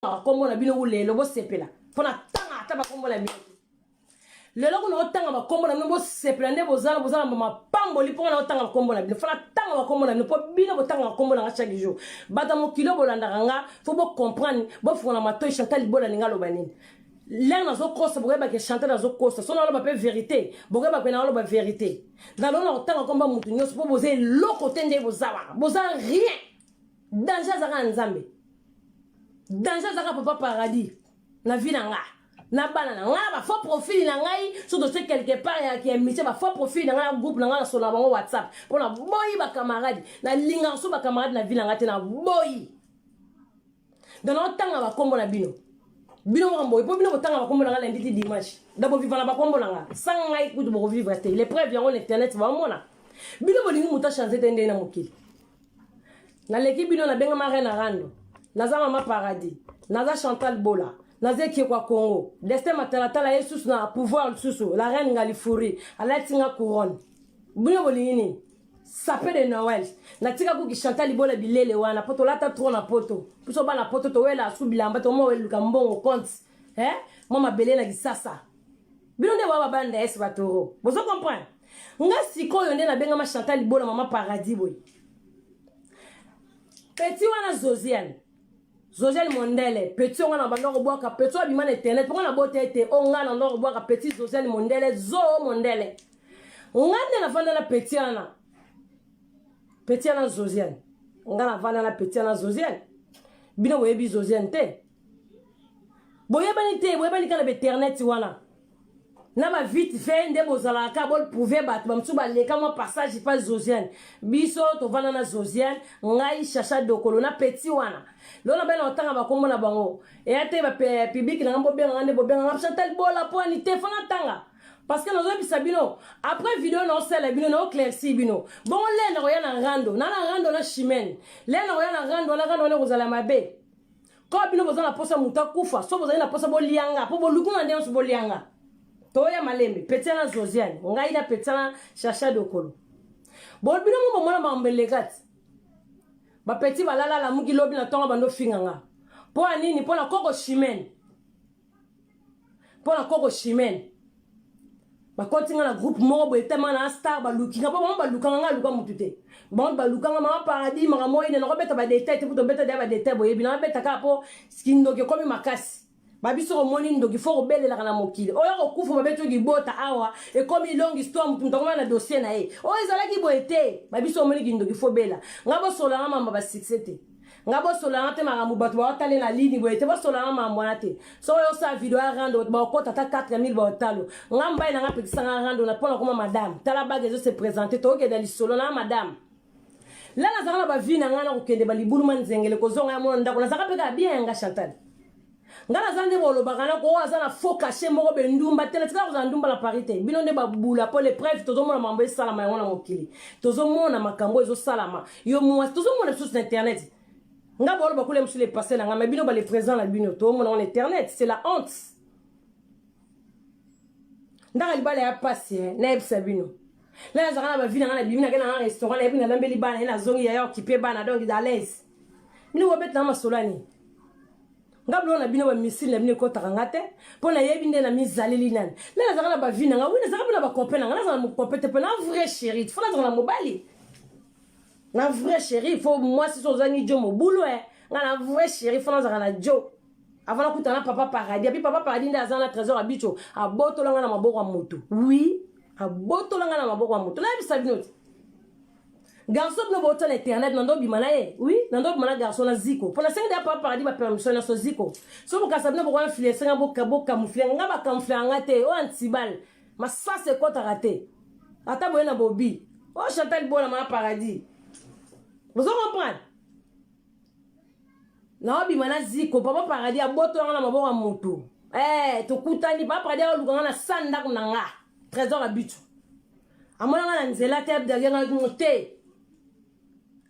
kombo na bino ulelo bo sepela pona tanga ata ba kombo na bino lelo ko tanga ba kombo na bino bo sepela nde bozala mama pamboli pona na tanga ba kombo na bino fona tanga ba kombo na bino po bino bo tanga ba kombo na chaque jour bata mo kilo bolanda nga faut bo comprendre bo fona mato Chantal Libola ninga lo banini l'un na zo kosa boye ba ke Chantal na zo kosa so na lo ba pe vérité boye ba pe na lo ba vérité na lo na tanga komba mutu nyos po boze loko tende bozala rien danger zaka nzambe danger zaka papa paradis na vie na nga na bana na nga ba faux profil na ngai surtout c'est quelque part ya qui mission ba faux profil na nga groupe na nga sur na bango WhatsApp pona boyi ba camarade na linga so ba camarade na vie na nga te na boyi dans notre temps ba kombo na bino mo boyi po bino botanga ba kombo na nga lundi dimanche d'abo vivre na ba kombo na nga sans ngai kutu bo vivre te les preuves yango internet ba mona bino bolingi muta changer tende na mokili na l'équipe bino na benga ma reine rando naza mama paradis naza Chantal Bola naza Kiekwa Congo destin matalatala yesus na pouvoir susu la reine Ngalifuri alatinga couronne bino bolingini sapé de Noël natika ku ki Chantal Bola bilele wana poto lata trop na poto puso bana poto to wela su bilamba to mo weluka mbongo compte mama belé na kisasa bino nde baba banda es batoro bozo comprendre nga sikoyo nde na benga ma Chantal Bola mama paradis boy petit wana Zosiane Mondele, petit on a bandoro boaka, petit abima internet, pour on a beauté, on a bandoro boaka, petit Zosiane Mondele, Zo Mondele. On a la vanda la petit ana Zosiane. On a la vanda la petit ana Zosiane. Bino webi Zosiane te. Boyebani te, boyebani kana internet wana. Na ba vite fait nde bozala ka bol prouver bat bamsu ba leka mo passage pas Zosiane biso to vana na Zosiane ngai chacha dokolo na petit wana lona bena otanga ba kombo na bango e ate ba public na ngambo benga nde bo benga Chantal Bola po ni te fana tanga parce que nozo bisabino après vidéo no sele bino no clairci bino bon le na roya na rando na chimene le na roya na rando na kozala mabe ko bino bozala posa muta kufa so bozala na posa bolianga po bolukuna nde so bolianga Toya malembe, petana Zosiane, ngaida petana chacha dokolo. Bon bino mo mona mambelegat. Ba petit balala la mugi lobi na tonga bando finganga. Po anini po na koko chimene. Ba kontinga na groupe moko boye tellement na star ba lukinga po ba lukanga luka mutute. Bon ba lukanga ma paradis mara moyi na robeta ba détail te pour beta ba détail boye bina beta ka po skindo ke komi makasi. Babiso romoni ndoki fo belle la kana mokili oyo okufa babeto gibota awa e comme longue histoire mutu ndongoma na dossier na ye o ezala ki boete babiso romoni ndoki fo bella ngabo sola mama ba succès te ngabo sola te mara mubatu ba tale na ligne boete ba sola mama na te so yo sa video rando ba okota ta 4000 ba otalo ngamba ina ngapi kisanga rando na pona koma madame tala bague se présenter to ke dali solo na madame la na zana ba vie na ngana ko kende ba libulu manzengele ko zonga ya mona ndako na zaka peka bien nga Chantal ngala zande bolo bakana ko azana fo cacher moko be ndumba tele tika ko ndumba la parité bino nde babula pour les preuves tozo mona mambo salama yona mokili tozo mona makambo ezo salama yo mo tozo mona sur internet nga bolo bakule msule passer na ngama bino ba les présents la bino to mona on internet c'est la honte ndaka libala ya passer na ebsa bino la zakana ba vina na bimina kana restaurant la bina lambeli bana ina zongi ya occupé bana donc à l'aise bino wobeta ma solani ngablo na bino ba missile na bino ko takangate pona yebi nde na mizaleli nani la zakana ba vina nga wina zakana ba copain nga na mo compete pe na vrai chéri faut na zakana mobali na vrai chéri faut moi si so zani jo mo boulot nga na vrai chéri faut na zakana jo avant na kutana papa paradis puis papa paradis nda azana trésor abicho abotola nga na maboko moto oui abotola nga na maboko moto la bisa bino garçon no boto na internet nando bimana ye oui nando bimana garçon na ziko pour la 5 de papa paradis ba permission na so ziko so bo kasabna bo influencer nga bo camoufler nga ba camoufler nga te o antibal ma ça c'est quoi t'as raté ata boye na bobi o Chantal Bola ma paradis vous comprenez na bimana ziko papa paradis aboto nga na maboko moto to kutani papa paradis o lukanga na sanda kunanga trésor abitu amona nga na nzela te abdaga nga moté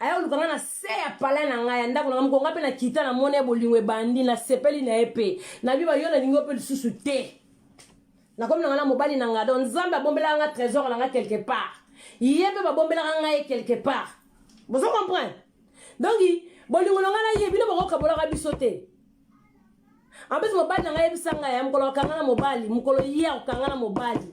ayo lukanga na se ya pala na nga ya ndako na mkonga pe na kita na mone bolingwe bandi na sepeli na epe na biba yo na lingo pe lisusu te na comme na mobali na nga don nzambe abombela nga trésor na nga quelque part yebe ba bombela nga quelque part vous comprenez donc bolingo na nga na yebino bako kabola ka bisote En plus mobali na ngai bisanga ya mukolo kangana mobali mukolo ya kangana mobali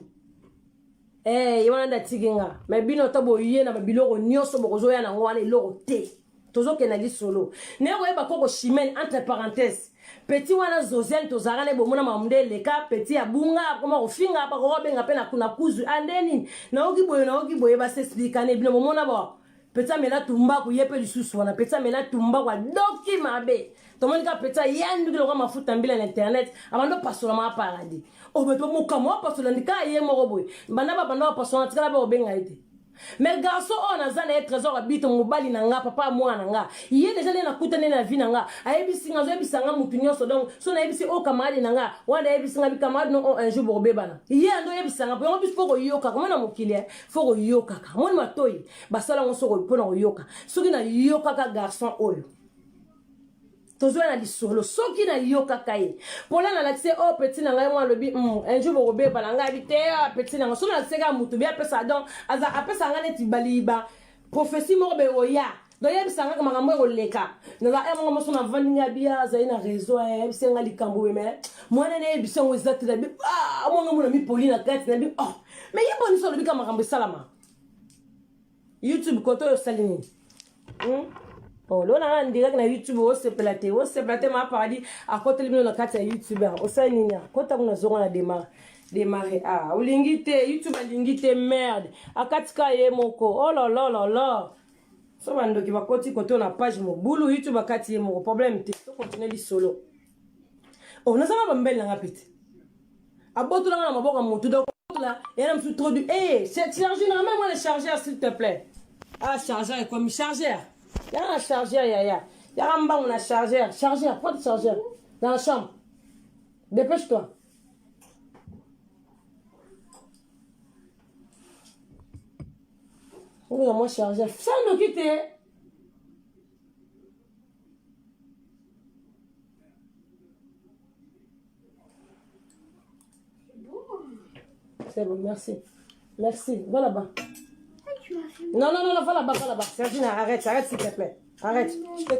ywana nda tikinga mais bino to boye na biloko nyoso bokozo ya na ngwana iloko te tozo ke na li solo ne ko yeba koko chimene entre parenthèses petit wana Zosiane tozara ne bomona mamunde leka petit abunga koma kofinga pa ko benga pe na kuna kuzu andeni na oki boye ba s'expliquer ne bino bomona ba petit amela tumba ko yepe lisusu wana petit amela tumba kwa doki mabe tomonika petit yandu ki lokwa mafuta mbila na internet abando pasola ma paradis obeto mukamo pasola ndika ye moko boye banda ba banda pasola tikala ba obenga ite. Mais garçon on a zana trésor habite mobali na nga papa mwana nga yé déjà na kutane na vie na nga ayebisi nga zo ebisanga mutu nyonso donc so na ebisi o camarade na nga wana ebisi nga bi camarade no un jour bo bebana yé ando ebisanga po ngo bis poko yoka comment na mokili foko yoka ka mon matoyi basala ngo soko pona yoka soki na yoka ka garçon oyo tozo na disolo soki na yoka kaye pola na lakse o petit na ngai mwa lobi un jour bo bebana nga bi te petit na so na seka mutu bi apesa donc aza apesa nga neti baliba prophétie mo be oya do yebi sanga kama ngamwe ko leka na za emo mo so na vandinga bia za ina réseau yebi senga likambo me mwana ne yebi sengo ezati na bi mo ngamu na mi polina kati na bi mais yebo ni so lobi kama ngambo salama YouTube koto yo salini lona na direct na YouTube o se plate ma paradis a côté libino na kati ya YouTuber o sa nini kota kuna zonga na démarrer ulingite YouTube alingite merde akatika ye moko oh là là là là so bando ki bakoti koto na page mobulu YouTube akati ye moko problème te to continuer li solo na sama bambele na pete aboto na maboko mutu donc là yana msu trop du c'est chargeur na moi le chargeur s'il te plaît chargeur comme chargeur. Il y a un chargeur, il y a un banc, on a chargeur. Chargeur, prends le chargeur. Dans la chambre. Dépêche-toi. Oui, moi, chargeur. Ça nous quitte. C'est bon, merci. Merci. Va là-bas. Non, va là-bas. Sergine, arrête, s'il te plaît. Arrête.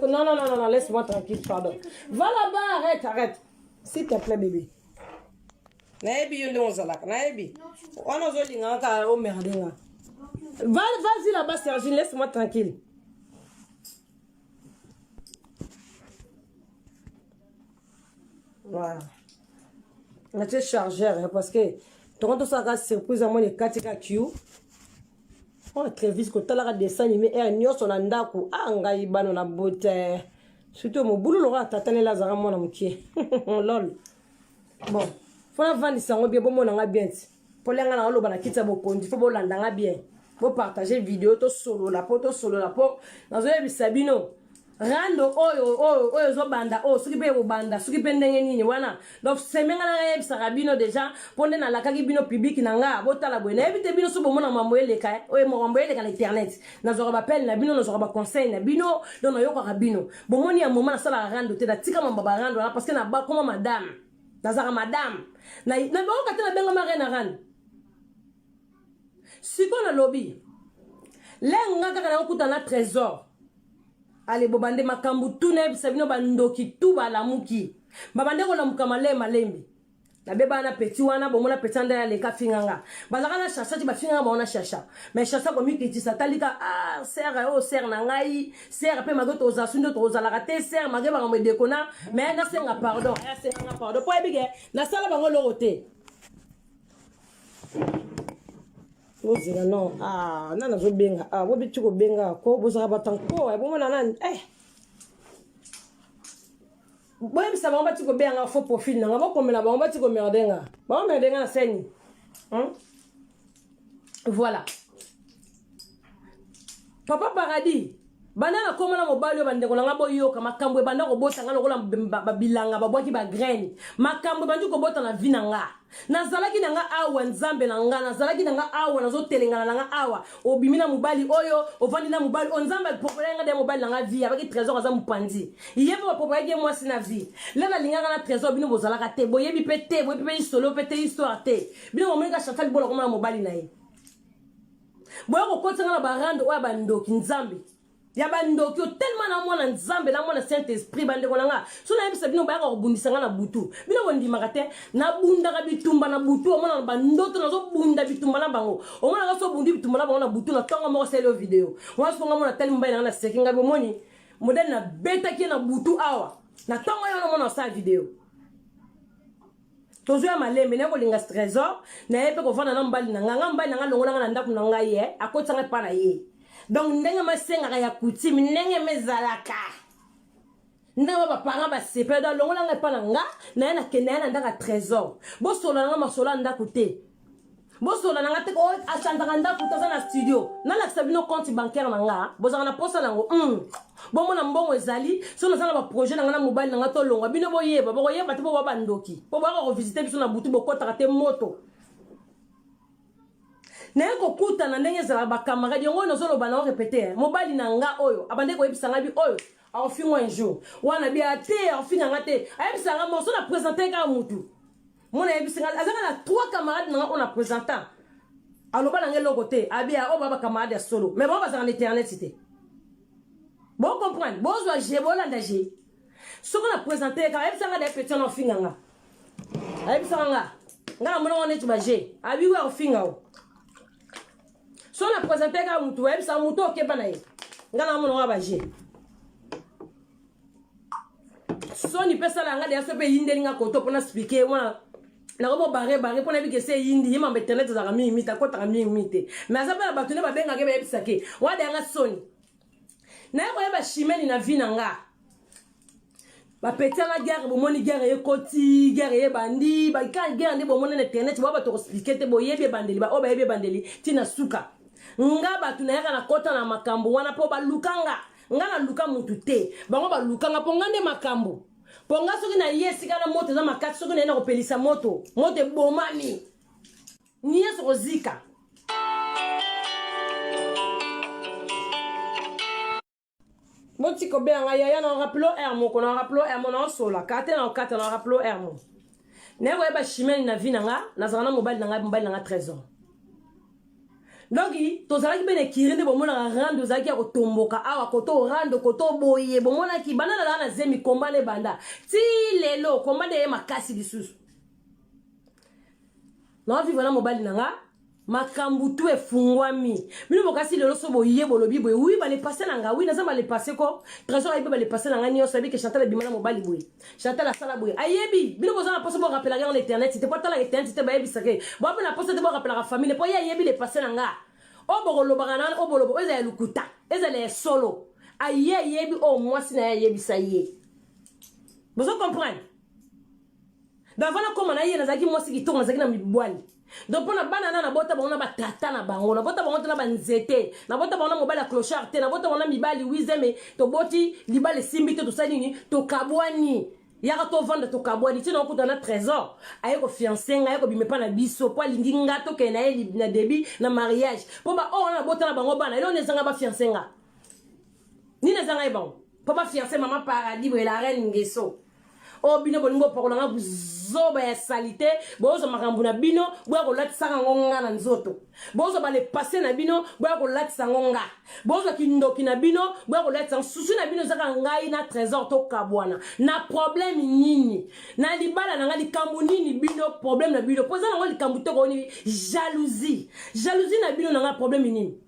Non, laisse-moi tranquille, pardon. Va là-bas, arrête. S'il te plaît, bébé. Naebi yonde ozalaka, naebi. On a zoli ngaka o merdenga. Vas-y là-bas, Sergine, laisse-moi tranquille. Voilà. On a chargeur, parce que ton ça surprise à moi les katika Q. On très vite que la dessin animé nyoso na ndako ngai bano na bote surtout mo bulu lo tatane la zara mona mukie lol bon fona vandi sango bien bo mona nga bien pour lenga na lo bana kitsa bo kondi fo bo landa nga bien bo partager vidéo to solo la po na zo bisabino rando oyo zo banda suki be bo banda suki pe ndenge nini wana donc semenga na yebisa rabino déjà ponde na lakaki bino public na nga botala bwena ebite bino so bomona mambo eleka oyo mambo eleka na internet na zo ba appel na bino na zo ba conseil na bino donc na yoko rabino bomoni ya moment na sala rando te da tika mambo ba rando parce que na ba comme madame na zara madame na ba okatela benga ma reine rando siko na lobby lenga kaka na okuta na trésor. Allez, bobande makambu tune bisabino bandoki tu balamuki. Babande ko lamuka malembe. Na beba na petit wana bomona petanda ya leka finganga. Bazaka na chacha ti ba finganga ba ona chacha. Mais chacha ko mi kiti satalika serre na ngai, serre pe magoto ozasundo to ozalaka te serre mage ba ngome dekona, mais na senga pardon, pardon. Po ebige na sala bango lorote. Ozira non nana zo benga bobi tuko benga ko bozaka batanko bomona nani boye bisa ba tiko benga fo profil na ba komela ba tiko merdenga na seni voilà papa paradis bana na komona mobali bandeko na ngabo yoka makambo banda ko bota ngalo kola babilanga babwaki ba graine makambo bandu ko bota na vina nga nazalaki na nga awa nzambe na nga nazalaki na nga awa nazo telengana na nga awa obimina mobali oyo ovandi na mobali onzambe popolenga de mobali na nga vie abaki trésor aza mupandi yebo popolenge moi sina vie lela linganga na trésor bino bozalaka te boyebi pete boyebi pe solo pete histoire te bino momenga chantal bola komona mobali na ye boyo ko kotanga na barando oya bandoki nzambe ya bandoki tellement na mwana nzambe na mwana saint esprit bande konanga so na yebisa bino ba ka kobundisa nga na butu bino bondimaka te na bundaka bitumba na butu omona bandoto nazo bunda bitumba na bango omona ka so bundi bitumba na bango na butu na tonga moko sele video wana so nga mona tali mbai na seki nga bomoni modèle na beta ki na butu awa na tonga yo na mona sa video tozo ya malembe ne ko linga trésor na yepe ko vana na mbali na nga mbali na nga longola nga na ndaku na nga ye akotanga pa na ye. Donc ndenge masenga ya kutimi ndenge mezalaka ndenge bapanga basepe da longola nga pa na nga na yana kena na ndaka trésor bosola nga masola ndaku te bosola nga te ko achantaka ndaku taza na studio na la sabino compte bancaire na nga bozanga na posa nango bomo na mbongo ezali so na sala ba projet na nga na mobile na nga to longa bino boyeba boyeba te bo bandoki po ba ko visiter biso na butu bokota te moto na ko kuta na ndenge za ba camarade yango no zolo bana répéter mobile na nga oyo abande ko yebisa nga bi oyo a fingo un jour wana bi ate a finga nga te ayebisa nga mo so na présenter ka mutu mona yebisa nga azanga na 3 camarades na on a présentant aloba na ngelo côté abia o baba camarade ya solo mais bon bazanga internet cité bon comprendre bon zo jebola ndaje so qu'on a présenté ka yebisa nga des petits na finga nga ayebisa nga nga mona on est baje abi wa finga o so na présenté ka mutu web sa mutu okeba na ye ngana mono baje so ni pesa la nga de so pe yindeli nga koto pona expliquer wana na ko bare pona bi ke se yindi yima internet za kami imita ko ta kami imite mais ça ba batune ba benga ke ba yebisa ke wa de nga soni na ko yeba shimeni na vina nga ba peti na guerre bomoni guerre e koti guerre e bandi ba ka guerre ndi bomoni na internet ba to expliquer te boyebi bandeli ba o ba yebi bandeli tina suka nga batu na yaka na kota na makambo wana po balukanga nga na luka mutu te bango balukanga po ngande makambo po nga soki na yesika na moto za makati soki na kopelisa moto bomani ni yeso kozika moti ko be nga ya na rappelo ermo ko na rappelo ermo na sola kate na kate na rappelo ermo ne ko ba chimene na vina nga na zana mobile na nga trésor. Donc, tozalaki bene kirinde bomona rando zaki ko tomboka awa koto rando koto boye bomona ki banana la na zemi kombane banda ti lelo kombane makasi lisusu na vivre na mobile nanga makambu tu efungwami bino bokasi lelo so boye bolobi boye oui ba le passer nanga oui na za ba le passer ko trésor ayibe ba le passer nanga ni osabi ke Chantal bimana mobile boye Chantal sala boye ayebi bino bozana poso bo rappeler en internet c'était pas la internet c'était ba yebi sake bo na poso de bo rappeler la famille po ayebi le passer nanga o bogolo bagana o bolobo eza lukuta eza le solo ayebi o mwasi na ayebi ça y est vous comprenez davana koma na yena zaki mwasi kitonga zaki na mibwali donc pona bana na bota bona batata na bango na bota bango na banzete na bota bona mobile clochard te na bota bona mibali wizeme to boti libale simbi te to sani to kabwani yaka to vanda to kabwani tina okuta na trésor ayeko fiancé nga ayeko bimepa na biso po lingi nga to ke na eli na début na mariage po ba o na bota na bango bana elo nezanga ba fiancé nga ni nezanga e bango po ba fiancé mama paradis bo la reine ngeso o bino bolingo pakola nga buzoba ya salite bozo makambu na bino boya ko latisa ngonga na nzoto bozo ba le passer na bino boya ko latisa ngonga bozo kindoki na bino boya ko latisa susu na bino zaka ngai na trésor to kabwana na problème nini na libala na ngali kambu nini bino problème na bino poza na ngali kambu to ko ni jalousie na bino na ngali problème nini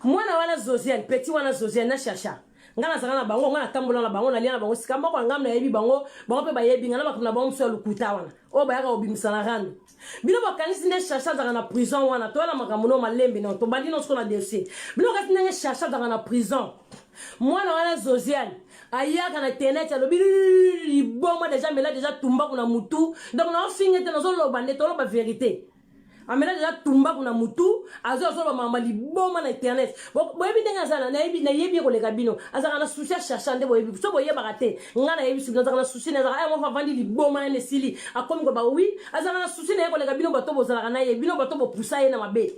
mwana wana Zosiane petit wana Zosiane na chacha ngana sanga na bango ngana tambola na bango na lia na bango sikamba ko ngam na yebi bango pe ba yebi ngana ba na bango so lukuta wana o ba yaka obimisa na rando bino ba kanisi ne chacha daga na prison wana to na makamuno malembe no to bandi no so na dossier bino ka tinenge chacha daga na prison mwana wana Zosiane ayaka na internet ya lobi liboma déjà tumba kuna mutu donc na finge te no zo lo bande to lo ba vérité amena déjà tumba kuna mutu azo ba mama liboma na internet boyebi denga sana na yebi ko le kabino azaka na souci chercher nde boyebi so boyeba kate ngana yebi su azaka na souci na azaka mo fa vandi liboma na sili akomi ko ba oui azaka na souci na ko le kabino bato bozala na yebi no bato bo pusa ye na mabe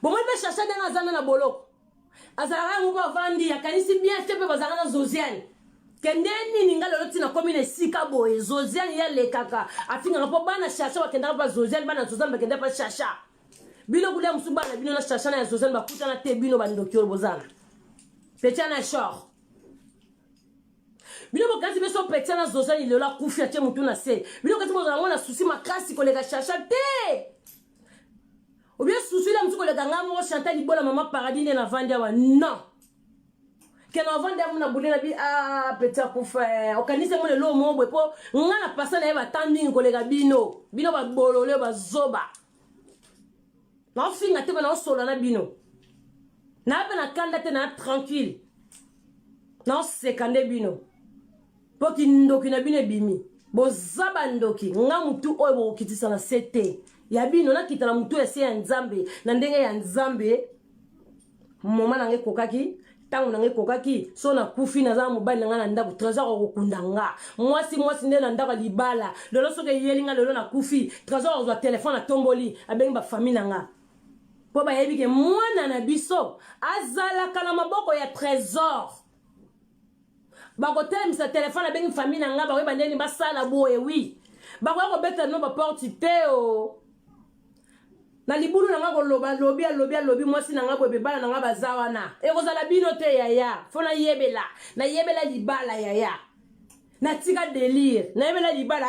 bomoi be chercher denga sana na boloko azaka mo ba vandi akanisi bien tepe bazaka na Zosiane kendeni ningalo loti na commune sika boye Zosiane ya le kaka afinga po bana chacha bakenda pa Zosiane bana Zosiane bakenda pa chacha bino kulia musubana bino na chachana ya Zozane bakuta na te bino bandokyo bozana petiana short bino bokazi beso petiana Zozane ile la kufi atie mutu na se bino kazi bozana mona souci makasi kolega chacha te ou bien souci la mutu kolega ngamo Chantal Libola mama paradis na vandi wa non que na vandi amuna bulena bi petit kufa okanise mo le lo mo bwe po ngana pasana eba tanding kolega bino ba bolole ba zoba na finga te bana sola na bino na bana kanda te na tranquille na sekande bino poki ndoki na bino bimi bozaba ndoki nga mutu oyo bokitisa na sete ya bino na kita na mutu ese ya nzambe na ndenge ya nzambe moma nange kokaki tangu nange kokaki so na kufi na za mobali na nga na ndako trésor okunda nga mwasi nde na ndako libala lelo soke yelinga lelo na kufi trésor ozwa telefone atomboli abengi ba famille na nga po ba yebi ke mwana na biso azalaka na maboko ya trésor bakotelemisa telefone abengi famille na nga bakoyeba ndeni basala boye wi bakoya kobeta no baporti te o na libulu na nga koloba lobi mwasi na nga boye bebala na nga baza wana ekozala bino te yaya fo nayebela libala yaya natika délire nayebela libala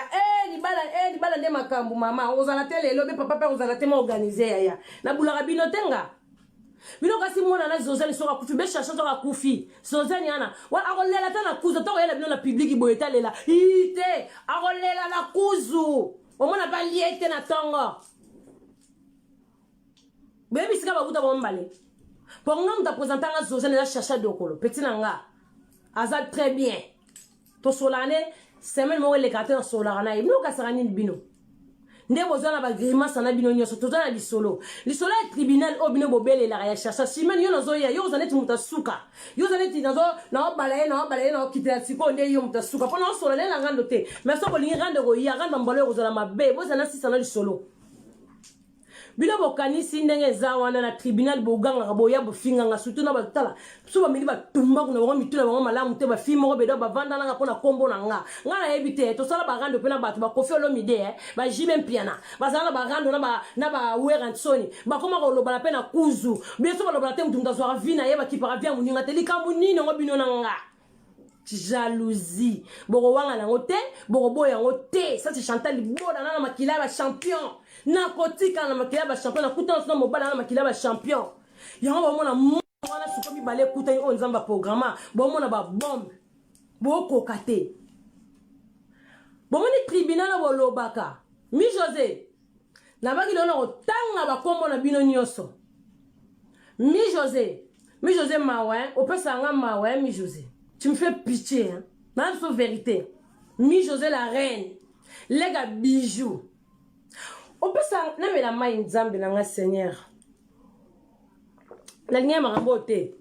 libala nde makambo mama ozala te lelo be papa pe ozala te ma organiser yaya nabulaka bino te nga bino kasi mona na Zozane soka kufi be chercher soka kufi Zozane yana wa akolela ta na kuzu to yela bino na public boyeta lela ite akolela na kuzu omona ba liete na tongo baby sika bakuta bombale pour nga mta présenter nga Zozane na chercher dokolo petit nanga aza très bien to solane semaine mo le carton solarana bino kasarani bino nde bozana ba grimace na bino nyoso tozana lisolo ya tribunal obino bobele la ya chercher semaine yo nazo ya yo zaneti mutasuka yo zaneti nazo na balaye na kitela siko nde yo mutasuka pona solane la ngando te mais so bolingi ngando go ya ngando mbalo ko zala mabe bozana sisa na lisolo bilo bokanisi ndenge za wana na tribunal boganga boya bofinga nga surtout na batala so ba mili batumba kuna bango mituna bango malamu te ba fimo ko bedo ba vanda nga pona kombo na nga na ebite to sala ba rando pena batu ba kofi olomide ba jibe mpiana ba sala ba rando na ba werantsoni ba koma ko loba la pena kuzu bien so ba loba te mtumta so vina yeba kipara vya muninga te likambu nini ngo bino na nga jalousie boko wanga na ngote boko boya ngote ça c'est Chantal Libola na makila ba champion na kotika na makila ba champion na kuta na mobala na makila ba champion yango ba mona mwana suko mi bale kuta on nzamba programme bo mona ba bombe boko kate bo moni tribunal bo lobaka mi José na baki lona otanga ba kombo na bino nyoso mi José mawe opesa nga mawe mi José. Tu me fais pitié, hein? Même sur vérité. Mi José la reine. Les gars bijoux. On peut ça. Non mais la main nzambe na Seigneur. La ligne m'a remboté.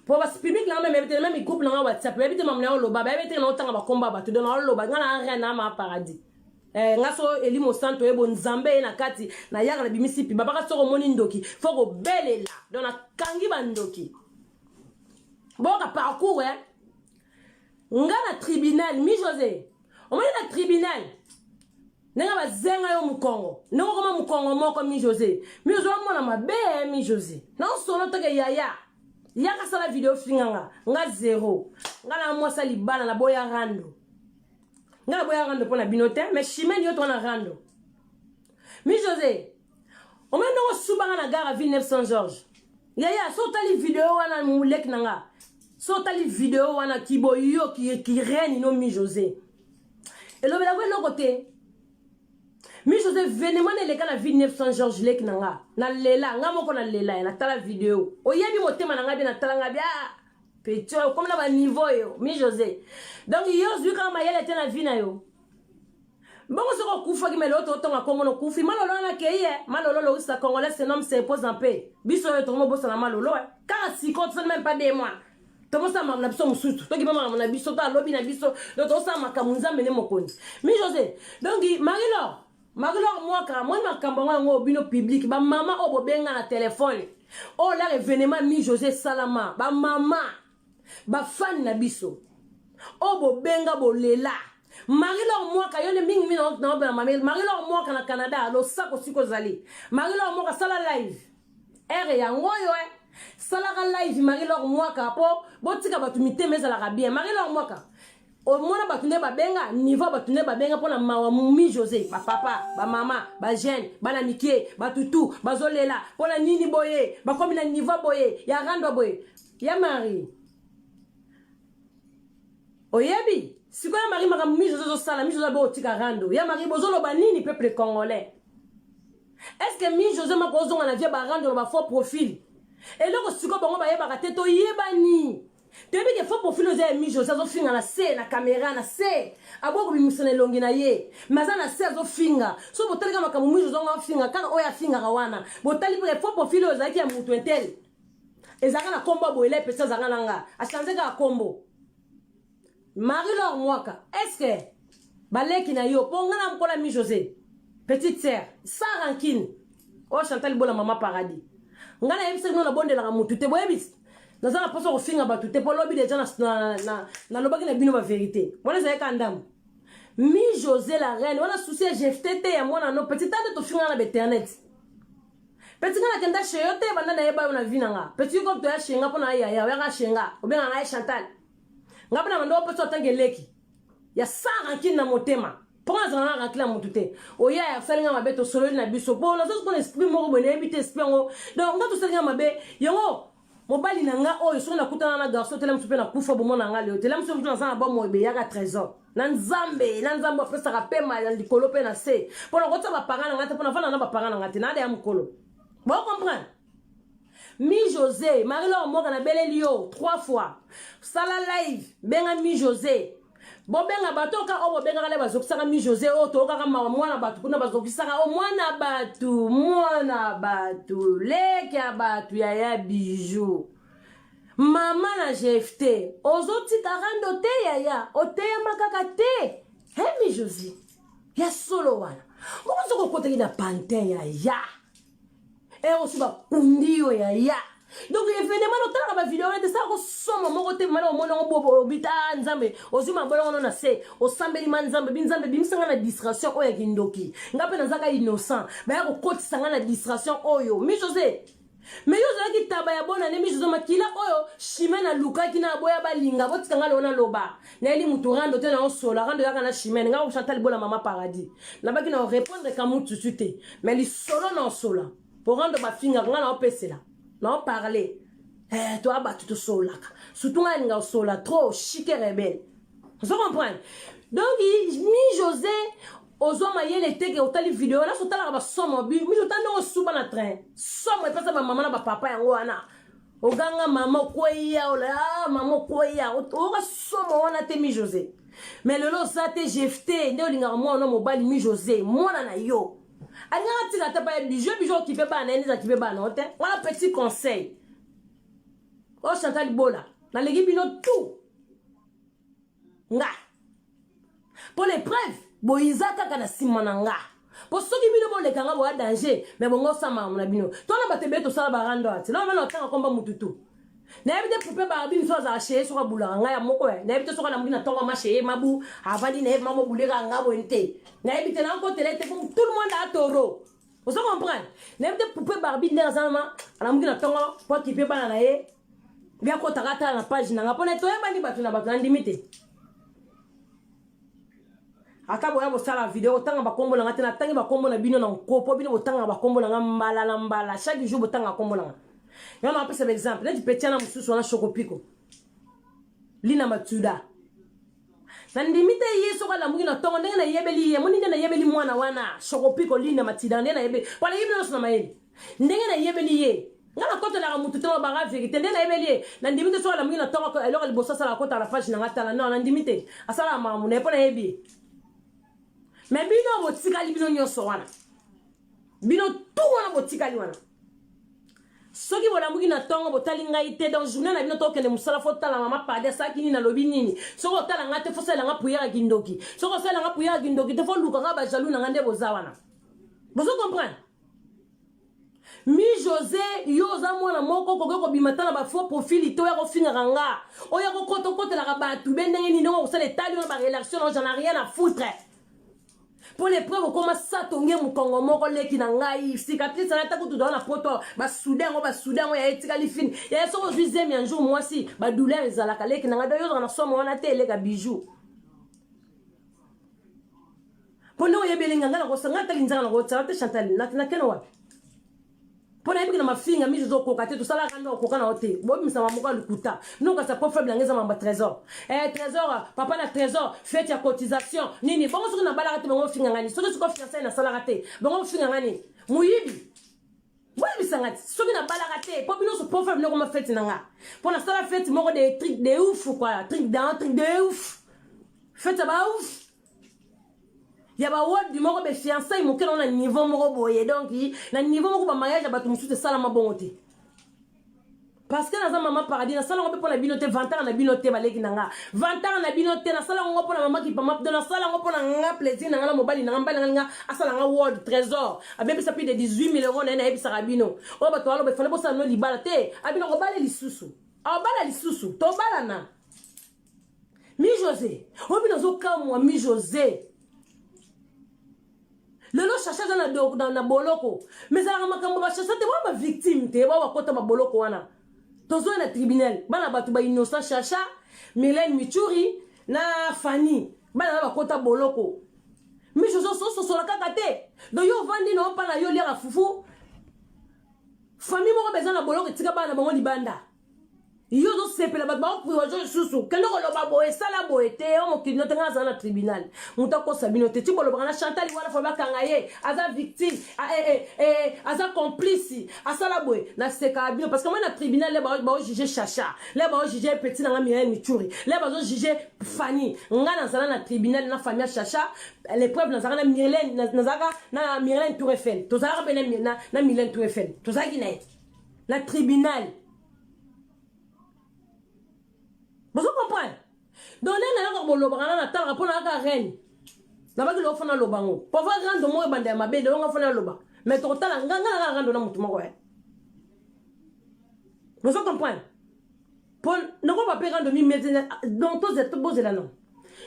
Pour le public là même groupe là WhatsApp. Même te m'amener au loba. Même te n'entend pas combat. Tu donnes au loba. Ngana reine na ma paradis. Ngaso elimo santo ebo nzambe na kati na yaka la bimisi pi. Baba soro moni ndoki. Faut go belela. Dans la kangi bandoki. Bon ka parcours hein. Nga na tribunal mi José o mali na tribunal nenga bazenga yo mukongo nengo koma mukongo moko mi José mona mabe mi José na solo to ke yaya ka sala video finganga nga zero nga na mwasa libana na boya rando pona binote mais chimene yo to na rando mi José o mali no subanga na gare ville 900 Georges yaya so tali video wana mulek nanga so tali vidéo wana kiboyo qui reine no mi José et le bela le côté mi José venement le kana ville 900 Georges lek nanga na lela nga moko na lela na tala vidéo o yebi motema nanga bi na tala nga bia petit comme na ba niveau yo mi José donc yo zui kama yele tena vina yo bongo soko kufa ki melo to tonga kongo no kufi malolo na keye malolo lo usa congolais ce nom se pose en paix biso yo to mo bosa na malolo car si compte même pas des mois. Comment ça m'a biso musutu to ki mama na biso ta lobi na biso do to sa makamunza mene mokoni mi José donc Marie-Laure moi ka moi makambo ngo bino public ba mama o bobenga na téléphone o la événement mi José Salama ba mama ba fan na biso o bobenga bolela Marie-Laure Mwaka, yone mingi mina na obela mamel. Marie-Laure Mwaka na Canada, lo sako siko zali. Marie-Laure Mwaka sala live. Ere ya ngoyo sala live Marie-Laure Mwaka po botika batu miteme za la bien. Marie-Laure Mwaka. O mona batune babenga, niveau batune babenga pona mawa mumi José, ba papa, ba mama, ba jeune, ba na mikie, ba tutu, ba zolela, pona nini boye, ba komi na niveau boye, ya rando boye. Ya Marie. Oyebi, si quoi Marie maka mumi José zo sala, mi José bo tika rando. Ya Marie bozolo ba nini peuple congolais. Est-ce que mi José mako ozonga na vie ba rando ba faux profil. Et loko siko bango ba yeba ka teto yebani. Tebi ke faux profil oza mi José zo finga na se na caméra na se. Aboko bimusana longi na ye. Maza na se zo finga. So botali kama kamu mi José nga finga kaka oya finga kawana. Botali pe faux profil oza ki ya mutu entel. Ezaka na kombo boele pesa zaka nanga. Asanze ka kombo. Marie-Laure Mwaka, est-ce que baleki na yo ponga na mkola mi José. Petite sœur, sans rancune. Oh Chantal Bola Mama Paradis. Ngana yebisa ngona bonde la mutu te boyebis. Nazana poso ko finga batu te po lobi deja na lobaki na bino ba vérité. Wala za ka ndam. Mi José la reine, wala souci GFT ya mwana no petit tante to finga na internet. Petit ngana kenda cheyote banda na yeba na vinanga. Petit ko to ya shenga pona ya ka shenga. Obenga na Chantal. Ngapana mando poso tangeleki. Ya sans rancune na motema. Pourquoi ça n'a pas monté? Oh yeah, ça n'a pas été solo na biso. Bon, là ça qu'on esprit mo bon éviter esprit ngo. Donc ngato ça n'a pas yango. Mobali nanga oh so na kutana na garçon tele msupe na kufa bomo nanga leo. Tele msupe na sana ba mo be yaka trésor. Na nzambe pesa ka pema ya likolo pe na se. Pona kotsa ba parana ngate pona fana na ba parana ngate na ya mukolo. Bon comprendre. Mi José, Marie-Laure Mwaka na belelio 3 fois. Sala live, benga Mi José. Bobenga bato ka o bobenga kale bazokisaka mi José o to ka mwana batu kuna bazokisaka o mwana batu leki ya batu ya bijou mama na GFT ozoti karando te ya o te ya makaka te he mi José ya solo wana mo ko koteki na pantin ya e o suba kundio ya. Donc événement otala ba vidéo de ça ko soma moko te mala omona bobo bita nzambe ozima bolongo na se osambeli manzambe binzambe bimsanga na distraction oyo kindoki ngape nazaka innocent ba ya ko kotisanga na distraction oyo mi José mais yo zaki taba ya bona ne mi José makila oyo shimena luka kina boya balinga botikanga lona loba na eli mutu rando te na osola rando yaka na shimena nga Chantal Bola Mama Paradis na baki na répondre ka mutu suite mais li solo na osola pour rendre ba finga nga na opesela. Non parler. Toi battu tout seul là. Surtout un gars seul là trop chic et rebelle. Vous comprenez? Donc mi José ozoma yele teke otali vidéo là so tala ba somo bi mi jo tando suba na train. Somo pesa ba mama na ba papa yango wana. Oganga mama koya ola mama koya o ga somo wana te mi José. Mais le lo ça te GFT nde olinga mo na mobali mi José mona na yo. Alingaka tika ta ba bijou qui peut pas nani za qui peut pas non te. Voilà petit conseil. Oh Chantal Bola, na legi bino tout. Nga. Pour les preuves, boizaka kana simana nga. Pour ceux qui bino bon le kanga bo danger, mais bon sama na bino. Toi na batebe to sala barando ati. Là on va tanga komba mututu. Na ebite poupée barbine so za chez so ka bula nga ya moko e. Na ebite so ka na mudina tonga ma chez mabu avandi na mamo bulera nga bo ente. Na ebite na ko tele te tout le monde a toro. Vous comprenez? Na ebite poupée barbine na zama na mudina tonga po ki pe bana na ye. Bien ko takata na page na nga pona to yeba ni batu na ndimite. Ata boya bo sala vidéo tanga ba kombo na ngate na tangi ba kombo na bino na nkopo bino bo tanga ba kombo na mbala na mbala chaque jour bo tanga kombo na. Yo na pesa exemple, neti petiana mususu wana Chocopiko. Lina Matuda. Na ndimite yeso kala mungi na tongo ndenge na yebeli ye, moni na yebeli mwana wana Chocopiko Lina Matida ndenge na yebeli. Wala yebeli no sona mayeli. Ndenge na yebeli ye. Ngana kota la mutu to ba ga vérité ndenge na yebeli ye. Na ndimite so kala mungi na tongo eloko libosa sala kota la page na ngata na na ndimite. Asala mamu na epona yebi. Mais bino botikali bino nyoso wana. Bino tout wana botikali wana. Soki bola mugi na tongo botali ngai te dans journée na bino to kende musala fota la mama pade saki ni na lobi nini soko tala ngate fo sala nga puyera gindoki soko sala nga puyera gindoki te fo luka ba jalou na ngande bozawana. Vous comprenez? mi José yo za mwana moko ko bimata na ba faux profil to ya ko finga nga oya ko koto la batu bendenge ni no ko sala etali na ba relation j'en ai rien à foutre pour les preuves comment ça tonge mu kongo moko leki na ngai cicatrice na ta ko tu na poto ba soudain ya etika li fin ya so ko juième un jour moi si ba douleur ezalaka leki na nga yo na somo wana te eleka bijou pono ya belinga ngana ko sanga talinza na ko tsata Chantal na keno wapi pona yebi na mafinga mi jozo ko kate to sala kando ko kana hote bo mi sama moko lukuta non ka sa pas faible ngeza mamba trésor trésor papa na trésor fête ya cotisation nini bongo soki na bala kate bongo finga ngani soki ko fiancé na sala kate bongo finga ngani muyibi wala bisangati soki na bala kate po bino so pas faible ko ma fête nanga pona sala fête moko des trucs de ouf quoi truc de ouf fête ba ouf ya ba word du moko be fiançailles mo kena na niveau moko boye donc na niveau moko ba mariage ba tumsu te sala mabongote parce que na za mama paradis na sala ngo pe na binote 20 ans na binote baleki nanga 20 ans na binote na sala ngo na mama ki pa map de na sala ngo na nga plaisir na nga mobali na mbali nga asala nga word trésor abebi sa plus de 18 000 euros na ebisa rabino o ba to alo be fale bo sala no libala te abino ko bala lisusu to bala na mi José o bino zo kamwa mi José lelo chacha na boloko mais ala makambo ba chacha te ba victime te ba kota ba boloko wana tozo na tribunal bana batu ba innocent chacha Mylène Michouri na Fanny bana ba kota boloko mi jozo so la kakate do yo vandi no pa na yo lera fufu famille moko bezana boloko tika bana bango libanda yo zo sepela ba ko wajo susu kendo ko loba boye sala boye te o mo kino tenga za na tribunal muta ko sabino te tibolo bana Chantal wana fa bakanga ye aza victime aza complice asala boye na seka abino parce que moi na tribunal le ba juger chacha le ba juger petit na Mylène Michouri le ba juger Fanny nga na zala na tribunal na famille chacha les preuves na zala na Mylène na Mylène Tour Eiffel to zala bena na Mylène Tour Eiffel to zaki na tribunal. Vous comprenez? Donc, là, on a un peu de reine. La bague l'offre dans le bango. Pour voir grand de moi, bandé ma belle, on va faire le bas. Mais total, on a un grand de notre vous comprenez? Pour ne pas payer grand de mi-médecin, donc tous êtes beaux et là non.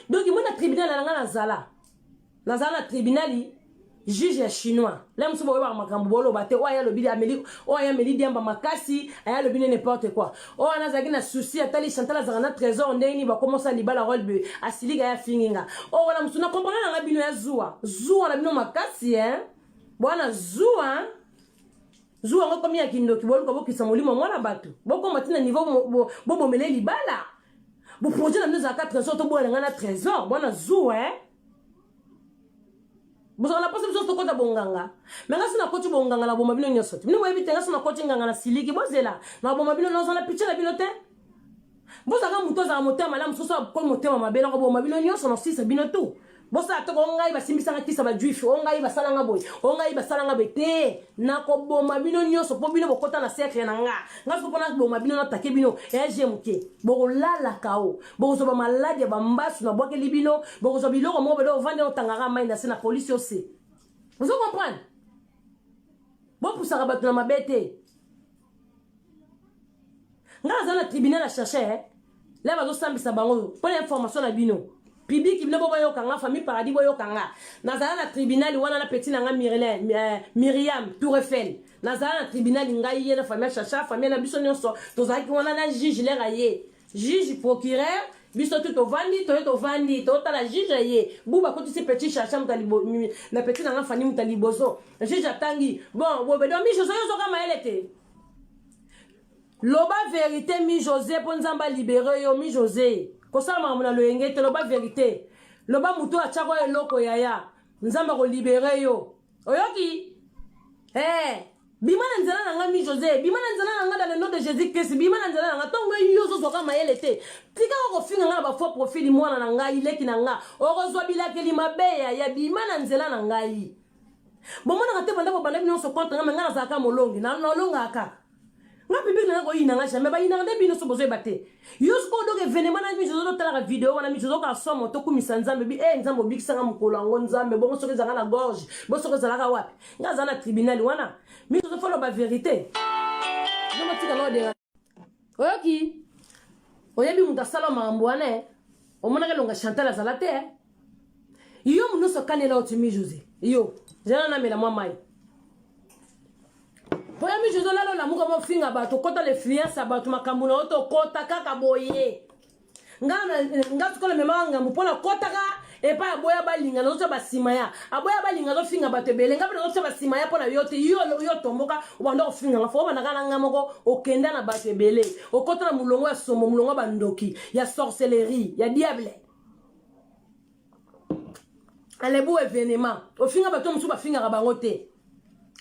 Donc, il y a un tribunal à la Zala. La Zala tribunal, juge chinois. Là, nous sommes au Macambolo, bate, oh, il y a le billet Amélie, oh, il y a Amélie Diamba Makasi, il y a le billet n'importe quoi. Oh, on a un souci, à Tali Chantal, Zana trésor, on est va commencer à liba la robe, à Siliga, à Finginga. Oh, voilà, nous sommes comprenant la bino à Zoua. Zoua, la bino Makasi, hein. Bon, on a Zoua, hein. Zoua, on a combien qui nous, qui sont molli, moi, la bateau. Bon, comme maintenant, niveau, bon, mais les libala. Bon, projet, la nous a 4 trésors, tout bon, on a trésor. Bon, on a Zoua, hein. Vous avez la possibilité de faire bonganga. Mais là, si on a coach bonganga, la bombe bino nyosot. Nous voyons vite, là, si on a coach nganga na siliki, vous êtes là. La bombe bino, nous on a pitché la bilote. Vous avez un mouton à moteur, madame, ce soit comme moteur, ma belle, la bombe bino nyosot, on a 6 binotou. Vous savez, on a eu simbi sangati sa ba juif, on a eu salanga boy, on a eu salanga bete. Na ko bombe bino nyosot, po bino bokota na cercle nanga. Nga so pona bombe bino na take bino, JMK. Bo la la kao. Bo so ba malade ba mbasu na boke libino, bo so biloko mo bedo vendre o tangara mai na se na police aussi. Vous comprenez? Bon pour ça rabattre na mabete. Nga za na tribunal a chercher, là ba zo sambisa bango, pour l'information na bino. Public ibne bobo yo kanga famille paradis boyo kanga nazala na tribunal wana na petit nanga Myriam Tour Eiffel nazala na tribunal ngai ye na famille chacha famille na biso nyonso tozaki wana na juge le raye juge procureur biso tout vandi to ta la juge ye buba ko tisi petit chacha mutalibo na petit nanga famille mutalibozo juge atangi bon bobe do mi José yo kama elete loba vérité mi José ponzamba libérer yo mi José kosala mamuna lo engete loba vérité loba muto achako eloko yaya nzamba ko libérer yo oyoki bimana nzala nanga mi José bimana nzala nanga dans le nom de Jésus Christ bimana nzala nanga tongo yozo soka mayelete tika ko finga nga ba faux profil mwana nanga ileki nanga orozwa bilakeli mabeya ya bimana nzala nanga yi bomona kate banda ko banda bino so compte nga ngana zaka molongi na longa aka nga public na ko inanga jamais ba inanga de bino so bozo ebate yosko do événement na mizo do tala vidéo wana mizo ka somo to kumisa nzambe bi nzambe bikisanga mukolo ngo nzambe bongo soki zanga na gorge bo soki zalaka wapi nga za na tribunal wana mizo zo folo ba vérité no matika no de oyoki oyebi muta sala mambo wana omona kelonga Chantal azalate yo munoso kanela otimi José yo jana na mela mwa mai Poya mi jozo lalo la muka mo finga bato kota le fiança bato makambo na oto kota kaka boye. Nga tukola memanga mupona kota ka e pa boya balinga no so basima ya. Aboya balinga zo finga bato ebele nga no so basima ya pona yote yo tomboka obanda ko finga nga fo bana kana nga moko okenda na bato ebele. Okota na mulongo ya somo mulongo bandoki ya sorcellerie ya diable. Alebu événement. O finga bato musu ba finga ka bango te.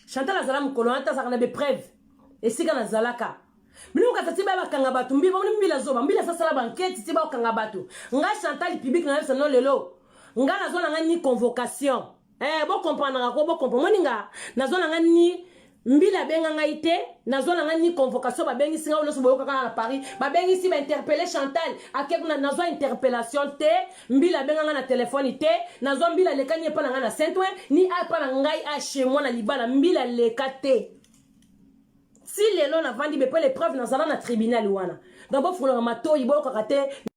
Chantal azala mukolo anta sakana be preuve esika na zalaka minu katati ba bakanga batu mbi ba mbila zoba mbila sala banquette ti ba okanga batu nga Chantal public na yesa no lelo nga na zona nga ni convocation bo comprendre ko bo comprendre moninga na zona nga ni mbila benga nga ite na zona nga ni convocation ba bengi singa uloso boyoka kana na Paris ba bengi si ba interpeller Chantal akekuna na zo interpellation te mbila benga nga na téléphone te na zo mbila lekani pa nga na Saint-Ouen ni apa na ngai a chez moi na libala mbila lekate si lelo na vandi be pe les preuves na zala na tribunal wana ngabo fula mato ibo kakate